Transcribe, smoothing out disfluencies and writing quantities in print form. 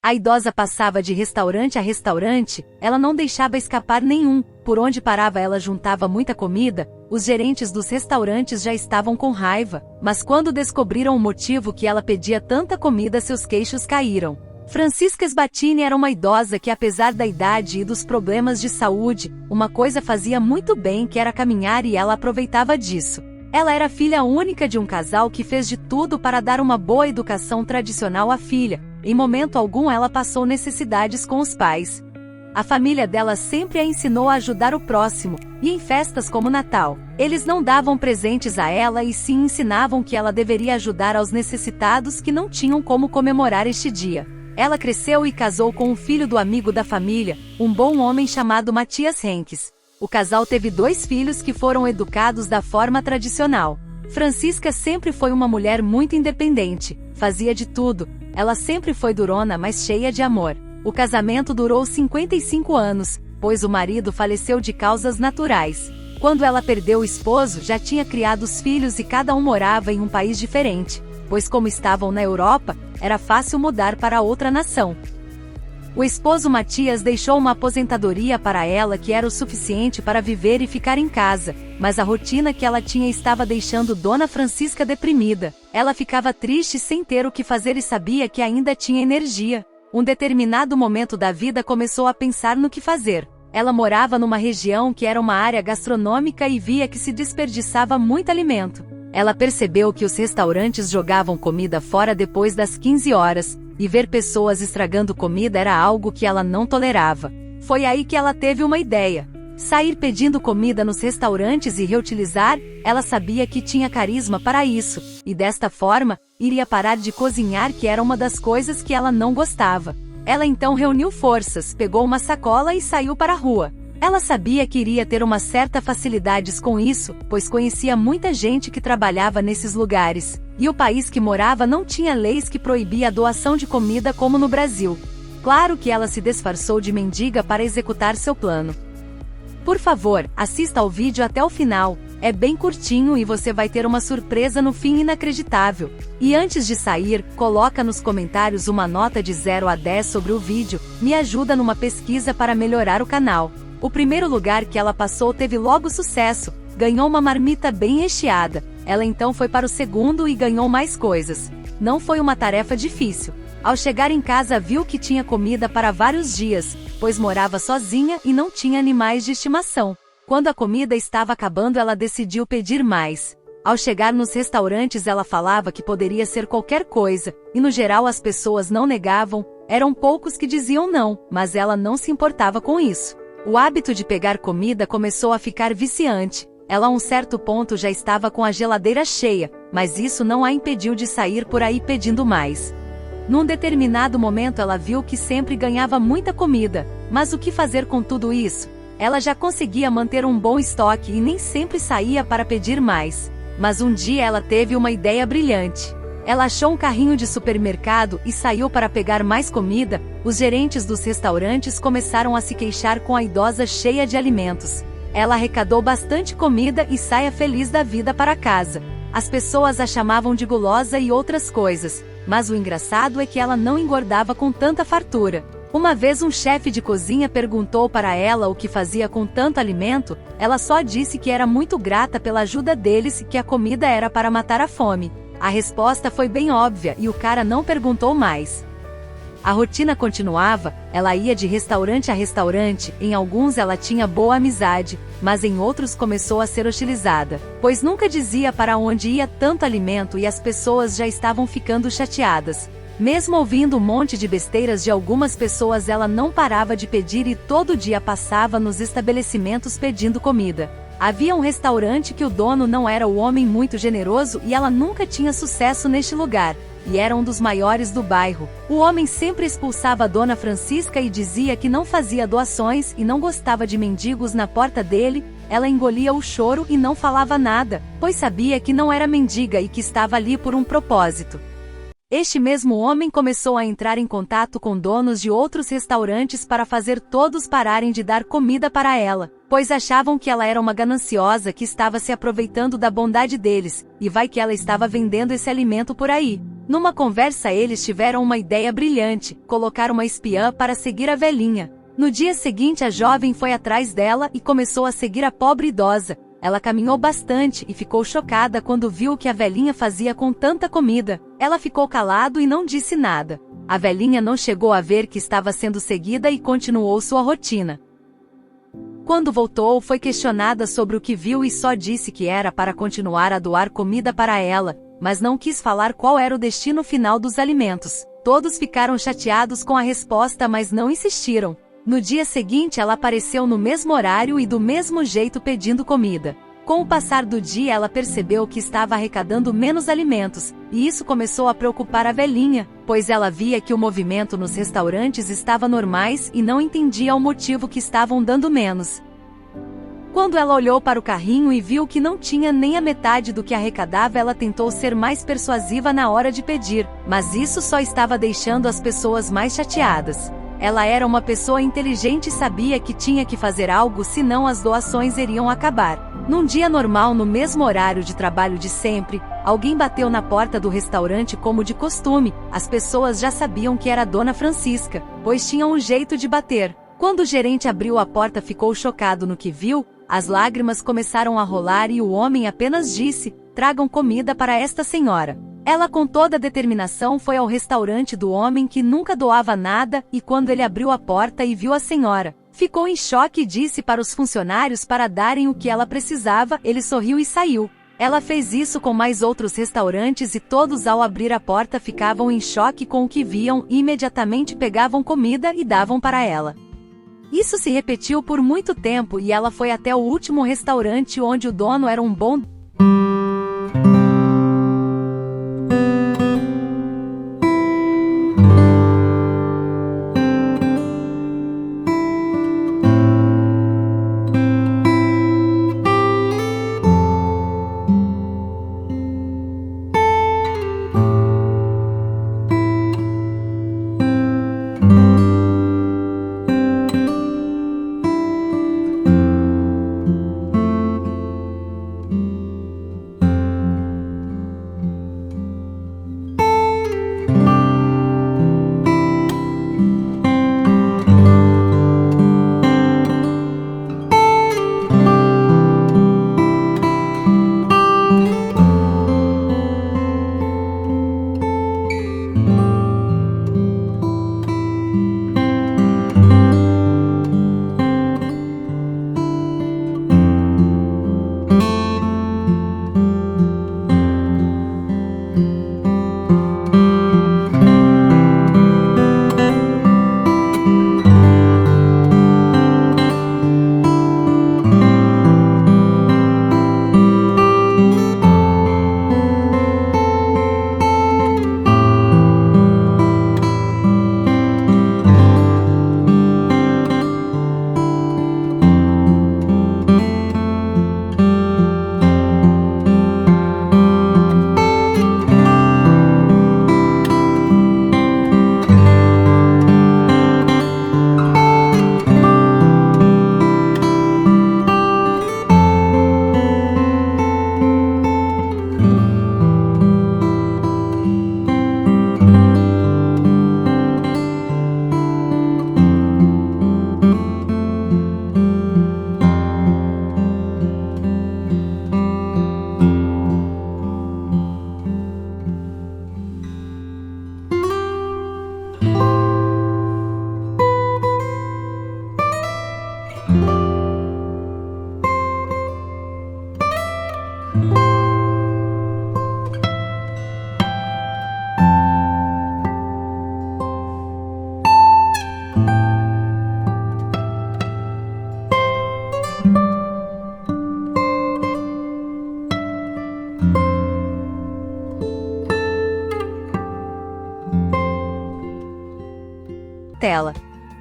A idosa passava de restaurante a restaurante, ela não deixava escapar nenhum, por onde parava ela juntava muita comida. Os gerentes dos restaurantes já estavam com raiva, mas quando descobriram o motivo que ela pedia tanta comida, seus queixos caíram. Francisca Sbatini era uma idosa que, apesar da idade e dos problemas de saúde, uma coisa fazia muito bem, que era caminhar, e ela aproveitava disso. Ela era filha única de um casal que fez de tudo para dar uma boa educação tradicional à filha. Em momento algum ela passou necessidades com os pais. A família dela sempre a ensinou a ajudar o próximo, e em festas como Natal, eles não davam presentes a ela e sim ensinavam que ela deveria ajudar aos necessitados que não tinham como comemorar este dia. Ela cresceu e casou com um filho do amigo da família, um bom homem chamado Matias Henkes. O casal teve 2 filhos que foram educados da forma tradicional. Francisca sempre foi uma mulher muito independente, fazia de tudo. Ela sempre foi durona, mas cheia de amor. O casamento durou 55 anos, pois o marido faleceu de causas naturais. Quando ela perdeu o esposo, já tinha criado os filhos e cada um morava em um país diferente, pois como estavam na Europa, era fácil mudar para outra nação. O esposo Matias deixou uma aposentadoria para ela que era o suficiente para viver e ficar em casa, mas a rotina que ela tinha estava deixando Dona Francisca deprimida. Ela ficava triste sem ter o que fazer e sabia que ainda tinha energia. Um determinado momento da vida começou a pensar no que fazer. Ela morava numa região que era uma área gastronômica e via que se desperdiçava muito alimento. Ela percebeu que os restaurantes jogavam comida fora depois das 15 horas, e ver pessoas estragando comida era algo que ela não tolerava. Foi aí que ela teve uma ideia. Sair pedindo comida nos restaurantes e reutilizar. Ela sabia que tinha carisma para isso, e desta forma, iria parar de cozinhar, que era uma das coisas que ela não gostava. Ela então reuniu forças, pegou uma sacola e saiu para a rua. Ela sabia que iria ter uma certa facilidade com isso, pois conhecia muita gente que trabalhava nesses lugares, e o país que morava não tinha leis que proibia a doação de comida como no Brasil. Claro que ela se disfarçou de mendiga para executar seu plano. Por favor, assista ao vídeo até o final, é bem curtinho e você vai ter uma surpresa no fim inacreditável. E antes de sair, coloca nos comentários uma nota de 0 a 10 sobre o vídeo, me ajuda numa pesquisa para melhorar o canal. O primeiro lugar que ela passou teve logo sucesso, ganhou uma marmita bem recheada. Ela então foi para o segundo e ganhou mais coisas. Não foi uma tarefa difícil. Ao chegar em casa viu que tinha comida para vários dias, pois morava sozinha e não tinha animais de estimação. Quando a comida estava acabando, ela decidiu pedir mais. Ao chegar nos restaurantes ela falava que poderia ser qualquer coisa, e no geral as pessoas não negavam, eram poucos que diziam não, mas ela não se importava com isso. O hábito de pegar comida começou a ficar viciante. Ela a um certo ponto já estava com a geladeira cheia, mas isso não a impediu de sair por aí pedindo mais. Num determinado momento ela viu que sempre ganhava muita comida, mas o que fazer com tudo isso? Ela já conseguia manter um bom estoque e nem sempre saía para pedir mais. Mas um dia ela teve uma ideia brilhante. Ela achou um carrinho de supermercado e saiu para pegar mais comida. Os gerentes dos restaurantes começaram a se queixar com a idosa cheia de alimentos. Ela arrecadou bastante comida e saia feliz da vida para casa. As pessoas a chamavam de gulosa e outras coisas, mas o engraçado é que ela não engordava com tanta fartura. Uma vez um chefe de cozinha perguntou para ela o que fazia com tanto alimento. Ela só disse que era muito grata pela ajuda deles e que a comida era para matar a fome. A resposta foi bem óbvia e o cara não perguntou mais. A rotina continuava, ela ia de restaurante a restaurante, em alguns ela tinha boa amizade, mas em outros começou a ser hostilizada, pois nunca dizia para onde ia tanto alimento e as pessoas já estavam ficando chateadas. Mesmo ouvindo um monte de besteiras de algumas pessoas, ela não parava de pedir e todo dia passava nos estabelecimentos pedindo comida. Havia um restaurante que o dono não era o homem muito generoso e ela nunca tinha sucesso neste lugar, e era um dos maiores do bairro. O homem sempre expulsava a Dona Francisca e dizia que não fazia doações e não gostava de mendigos na porta dele. Ela engolia o choro e não falava nada, pois sabia que não era mendiga e que estava ali por um propósito. Este mesmo homem começou a entrar em contato com donos de outros restaurantes para fazer todos pararem de dar comida para ela, pois achavam que ela era uma gananciosa que estava se aproveitando da bondade deles, e vai que ela estava vendendo esse alimento por aí. Numa conversa eles tiveram uma ideia brilhante: colocar uma espiã para seguir a velhinha. No dia seguinte a jovem foi atrás dela e começou a seguir a pobre idosa. Ela caminhou bastante e ficou chocada quando viu o que a velhinha fazia com tanta comida. Ela ficou calado e não disse nada. A velhinha não chegou a ver que estava sendo seguida e continuou sua rotina. Quando voltou, foi questionada sobre o que viu e só disse que era para continuar a doar comida para ela, mas não quis falar qual era o destino final dos alimentos. Todos ficaram chateados com a resposta, mas não insistiram. No dia seguinte ela apareceu no mesmo horário e do mesmo jeito pedindo comida. Com o passar do dia ela percebeu que estava arrecadando menos alimentos, e isso começou a preocupar a velhinha, pois ela via que o movimento nos restaurantes estava normais e não entendia o motivo que estavam dando menos. Quando ela olhou para o carrinho e viu que não tinha nem a metade do que arrecadava, ela tentou ser mais persuasiva na hora de pedir, mas isso só estava deixando as pessoas mais chateadas. Ela era uma pessoa inteligente e sabia que tinha que fazer algo, senão as doações iriam acabar. Num dia normal, no mesmo horário de trabalho de sempre, alguém bateu na porta do restaurante como de costume. As pessoas já sabiam que era Dona Francisca, pois tinham um jeito de bater. Quando o gerente abriu a porta, ficou chocado no que viu. As lágrimas começaram a rolar e o homem apenas disse: "Tragam comida para esta senhora." Ela com toda a determinação foi ao restaurante do homem que nunca doava nada, e quando ele abriu a porta e viu a senhora, ficou em choque e disse para os funcionários para darem o que ela precisava. Ele sorriu e saiu. Ela fez isso com mais outros restaurantes e todos, ao abrir a porta, ficavam em choque com o que viam e imediatamente pegavam comida e davam para ela. Isso se repetiu por muito tempo e ela foi até o último restaurante, onde o dono era um bom tela.